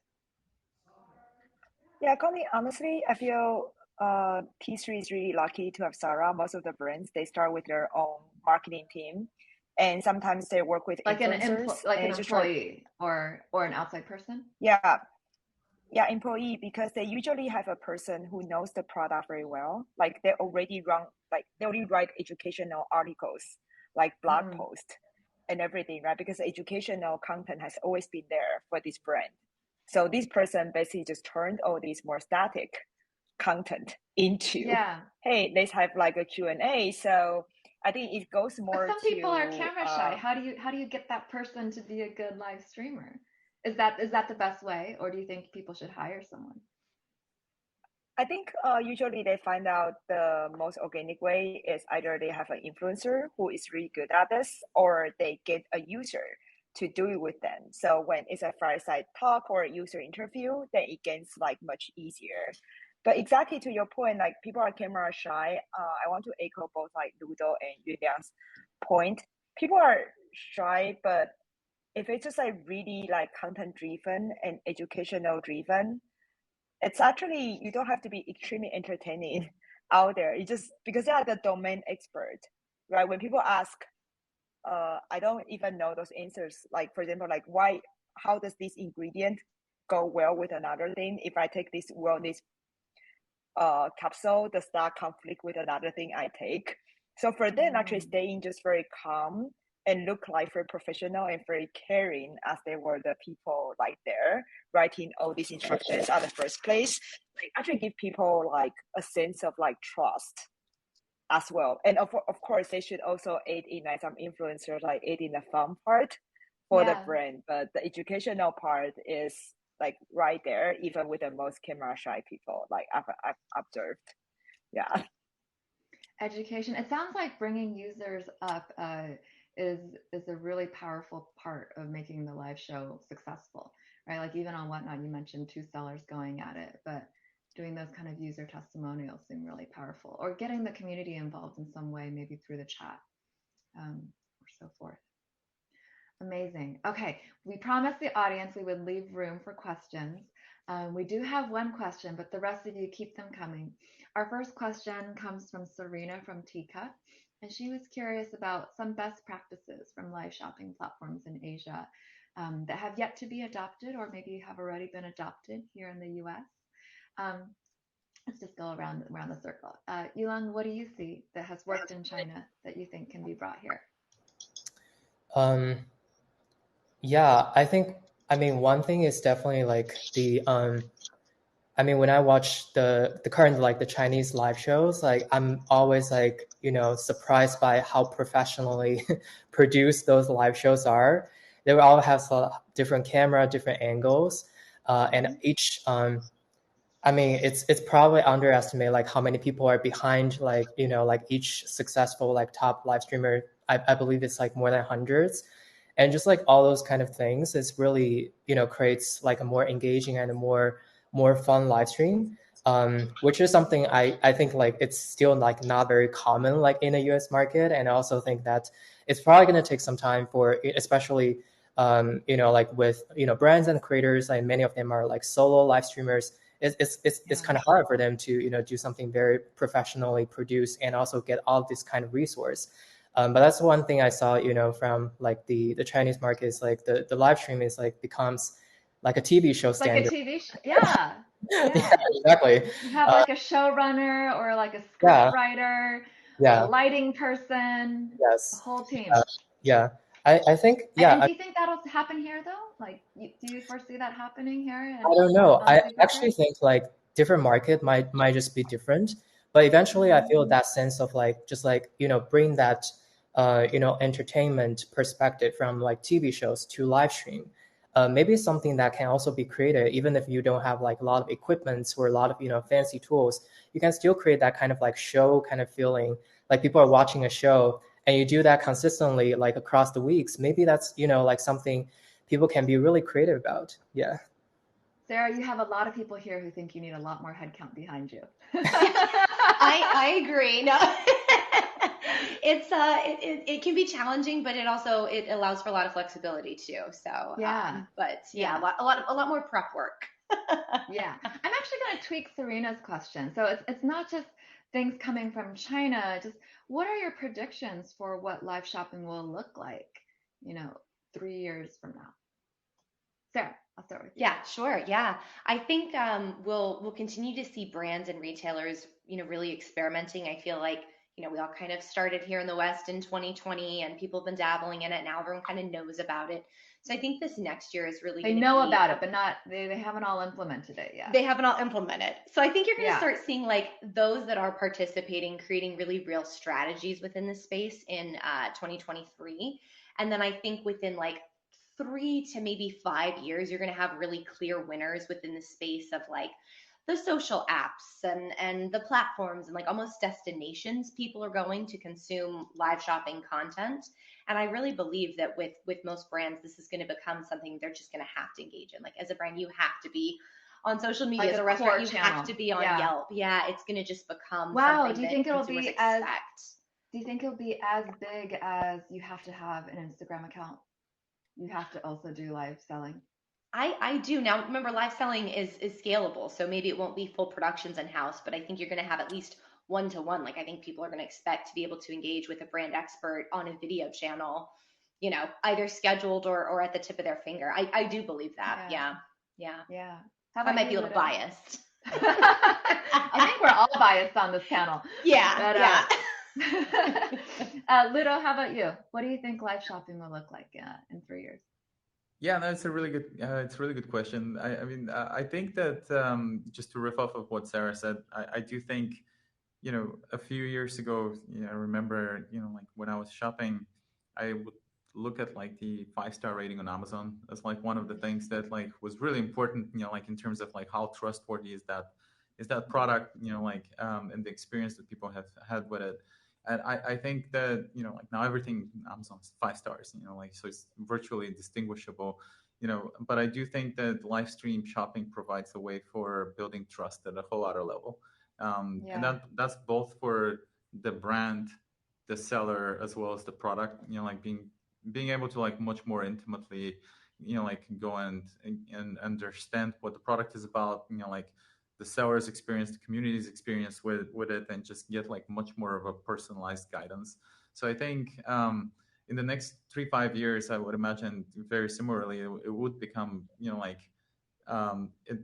Yeah, Connie, honestly, I feel T3 is really lucky to have Sarah. Most of the brands, they start with their own marketing team. And sometimes they work with like influencers. an employee or an outside person? Yeah, employee, because they usually have a person who knows the product very well. Like they already write educational articles, like blog posts. and everything, right? Because educational content has always been there for this brand. So this person basically just turned all these more static content into, hey, let's have like a Q&A. So I think it goes more but some people are camera shy. How do you get that person to be a good live streamer? Is that the best way, or do you think people should hire someone? I think usually they find out the most organic way is either they have an influencer who is really good at this, or they get a user to do it with them. So when it's a fireside talk or a user interview, then it gets like much easier. But exactly to your point, like people are camera shy. I want to echo both like Ludo and Yuliang's point. People are shy, but if it's just like really like content driven and educational driven, it's actually, you don't have to be extremely entertaining out there. You just, because they are the domain expert, right? When people ask, I don't even know those answers. Like, for example, like how does this ingredient go well with another thing? If I take this wellness capsule, does that conflict with another thing I take? So for them, actually staying just very calm and look like very professional and very caring, as they were the people like there writing all these instructions at the first place, like actually give people like a sense of like trust as well. And of course, they should also aid in like some influencers, like aid in the fun part for the brand, but the educational part is like right there, even with the most camera shy people, like I've observed. Yeah. Education. It sounds like bringing users up is a really powerful part of making the live show successful, right? Like even on Whatnot, you mentioned 2 sellers going at it, but doing those kind of user testimonials seem really powerful, or getting the community involved in some way, maybe through the chat or so forth. Amazing. Okay, we promised the audience we would leave room for questions. We do have one question, but the rest of you keep them coming. Our first question comes from Serena from Teacup, and she was curious about some best practices from live shopping platforms in Asia that have yet to be adopted, or maybe have already been adopted here in the US. Let's just go around the circle. Yuliang, what do you see that has worked in China that you think can be brought here? Yeah, I mean, one thing is definitely like I mean, when I watch the current, like the Chinese live shows, like I'm always like, surprised by how professionally produced those live shows are. They all have a different camera, different angles, and each, I mean, it's probably underestimated like how many people are behind, like, like each successful like top live streamer. I believe it's like more than hundreds. And just like all those kind of things, it's really, creates like a more engaging and a more fun live stream, which is something I think like it's still like not very common like in the US market. And I also think that it's probably going to take some time for, especially, like with, brands and creators, like many of them are like solo live streamers. It's kind of hard for them to, do something very professionally produced and also get all this kind of resource. But that's one thing I saw, from like the Chinese market is like the live stream is like becomes like a TV show standard. Like a TV show, yeah. Yeah, exactly. You have like a showrunner or like a script writer, a lighting person, a whole team. Yeah. I think, And do you think that'll happen here though? Like, do you foresee that happening here? I don't know. I actually think like different market might just be different, but eventually I feel that sense of like just like bring that entertainment perspective from like TV shows to live stream. Maybe something that can also be created even if you don't have like a lot of equipment or a lot of fancy tools. You can still create that kind of like show kind of feeling, like people are watching a show, and you do that consistently like across the weeks. Maybe that's like something people can be really creative about. Yeah. Sarah, you have a lot of people here who think you need a lot more headcount behind you. I agree. No, it can be challenging, but it allows for a lot of flexibility too. So yeah, a lot more prep work. Yeah, I'm actually going to tweak Serena's question. So it's not just things coming from China. Just what are your predictions for what live shopping will look like, 3 years from now? Sarah, I'll start with you. Yeah, sure. Yeah, I think we'll continue to see brands and retailers, really experimenting. I feel like we all kind of started here in the West in 2020 and people have been dabbling in it. Now everyone kind of knows about it. So I think this next year is really they know about it, but they haven't all implemented it yet. They haven't all implemented. So I think you're going to start seeing like those that are participating, creating really real strategies within this space in 2023. And then I think within like 3 to maybe 5 years, you're going to have really clear winners within the space of like the social apps and the platforms and like almost destinations people are going to consume live shopping content. And I really believe that with most brands, this is going to become something they're just going to have to engage in. Like as a brand, you have to be on social media. Like as a restaurant, you have to be on Yelp. Yeah, it's going to just become something do you think it'll be expect. Do you think it'll be as big as you have to have an Instagram account? You have to also do live selling. I do. Now, remember, live selling is scalable, so maybe it won't be full productions in-house, but I think you're going to have at least one-to-one. Like I think people are going to expect to be able to engage with a brand expert on a video channel, either scheduled or at the tip of their finger. I do believe that. Yeah. I might be a little biased. I think we're all biased on this panel. Yeah. Ludo, how about you? What do you think live shopping will look like in 3 years? Yeah, no, it's a really good question. I mean, I think that just to riff off of what Sarah said, I do think, a few years ago, I remember, like when I was shopping, I would look at like the 5-star rating on Amazon as like one of the things that like was really important, like in terms of like how trustworthy is that product, and the experience that people have had with it. And I think that, like now everything Amazon's 5 stars, like, so it's virtually indistinguishable, but I do think that live stream shopping provides a way for building trust at a whole other level. And that's both for the brand, the seller, as well as the product, like being able to like much more intimately, like go and understand what the product is about, like the seller's experience, the community's experience with it, and just get like much more of a personalized guidance. So I think in the next 3-5 years, I would imagine very similarly, it would become,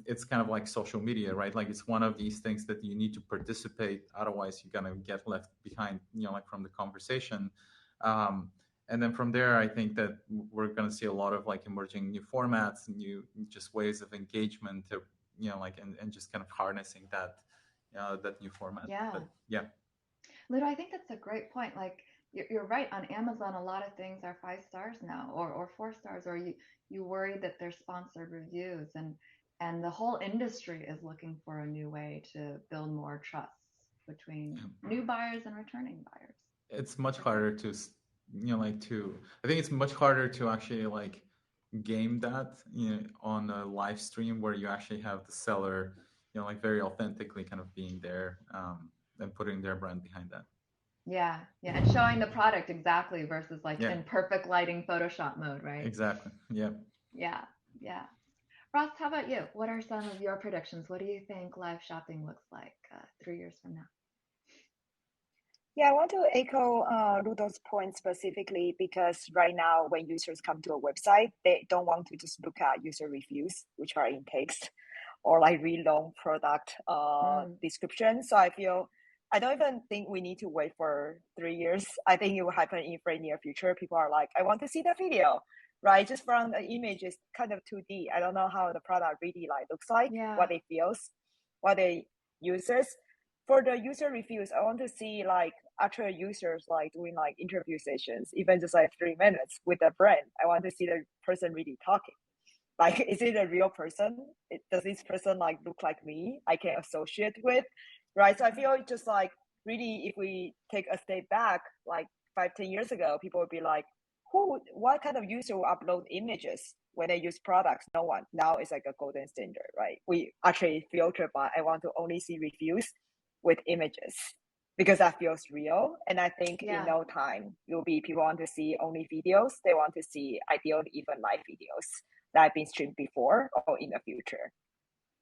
it's kind of like social media, right? Like it's one of these things that you need to participate, otherwise you're gonna get left behind, like from the conversation. And then from there, I think that we're gonna see a lot of like emerging new formats and new just ways of engagement to, and just kind of harnessing that new format. Ludo, I think that's a great point. Like you're right, on Amazon, a lot of things are 5 stars now, or 4 stars, or you worry that they're sponsored reviews, and the whole industry is looking for a new way to build more trust between new buyers and returning buyers. It's much harder to, I think it's much harder to actually like game that, on a live stream where you actually have the seller, like very authentically kind of being there, and putting their brand behind that. Yeah, and showing the product exactly versus like in perfect lighting Photoshop mode, right? Exactly. Yeah. Ross, how about you? What are some of your predictions? What do you think live shopping looks like 3 years from now? Yeah, I want to echo Ludo's point specifically, because right now when users come to a website, they don't want to just look at user reviews, which are in text, or like really long product description. So I don't even think we need to wait for 3 years. I think it will happen in very near future. People are like, I want to see the video, right? Just from the image is kind of 2D. I don't know how the product really like looks like, what it feels, what it uses. For the user reviews, I want to see like actual users like doing like interview sessions, even just like 3 minutes with a brand. I want to see the person really talking. Like, is it a real person? Does this person like look like me? I can associate with, right? So I feel just like really, if we take a step back, like 5-10 years ago, people would be like, what kind of user will upload images when they use products? No one. Now it's like a golden standard, right? We actually filter by, I want to only see reviews with images because that feels real. And I think in no time, it will be people want to see only videos. They want to see ideally even live videos that have been streamed before or in the future.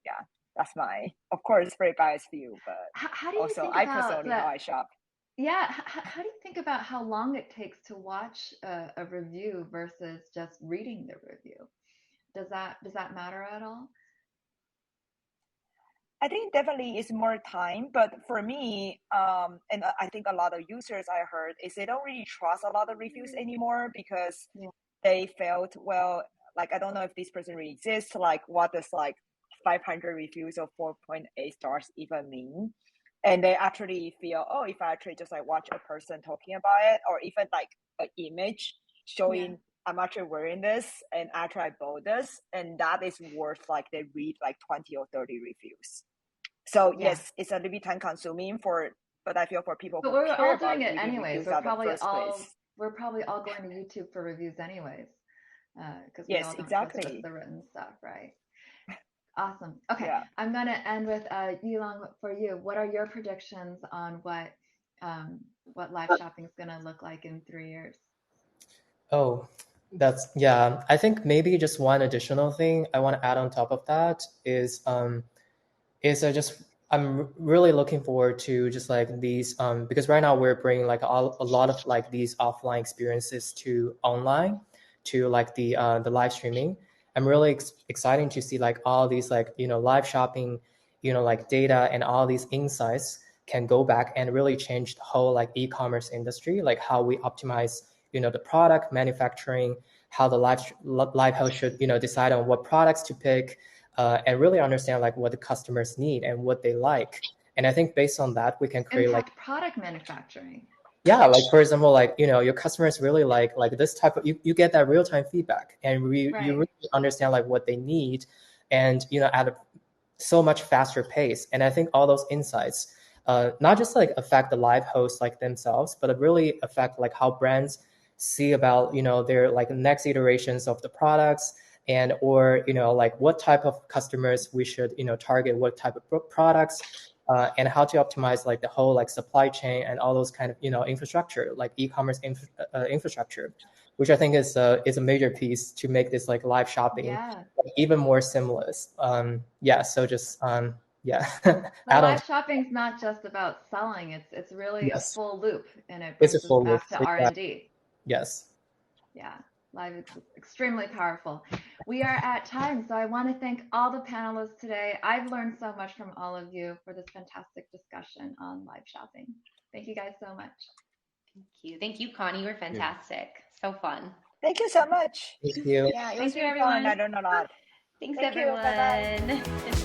Yeah, that's my, of course, very biased view, but how do you also think I about personally how I shop. Yeah, how do you think about how long it takes to watch a review versus just reading the review? Does that matter at all? I think definitely it's more time, but for me, and I think a lot of users I heard is they don't really trust a lot of reviews anymore because they felt, well, like, I don't know if this person really exists. Like, what does like 500 reviews or 4.8 stars even mean? And they actually feel, oh, if I actually just like watch a person talking about it, or even like an image showing I'm actually wearing this and actually I bought this, and that is worth like they read like 20 or 30 reviews. So yes, it's a little bit time consuming but I feel for people but who we're care all about doing it reading anyways. reviews at the first place. We're probably all going to YouTube for reviews anyways, because we Yes, all don't exactly. trust the written stuff, right? Awesome. Okay, Yeah. I'm gonna end with Yuliang, for you. What are your predictions on what live shopping is gonna look like in 3 years? Oh, yeah. I think maybe just one additional thing I want to add on top of that is I'm really looking forward to just like these because right now we're bringing like a lot of like these offline experiences to online, to like the live streaming. I'm really excited to see like all these like live shopping, like data and all these insights can go back and really change the whole like e-commerce industry, like how we optimize the product manufacturing, how the live host should decide on what products to pick, and really understand like what the customers need and what they like. And I think based on that, we can create like product manufacturing. Yeah, like for example, like your customers really like this type of you get that real time feedback, and you really understand like what they need, and at a so much faster pace. And I think all those insights, not just like affect the live hosts like themselves, but it really affect like how brands see about their like next iterations of the products, and or like what type of customers we should target, what type of products, and how to optimize like the whole like supply chain and all those kind of infrastructure, like e-commerce infrastructure, which I think is a major piece to make this like live shopping even more seamless. So just live shopping is not just about selling; it's really a full loop, and it brings us back to R&D. Yes. Yeah, live is extremely powerful. We are at time, so I want to thank all the panelists today. I've learned so much from all of you for this fantastic discussion on live shopping. Thank you guys so much. Thank you, Connie. You were fantastic. So fun. Thank you so much. Thank you. Yeah, it was really fun. I learned a lot. Thanks, everyone. Bye-bye.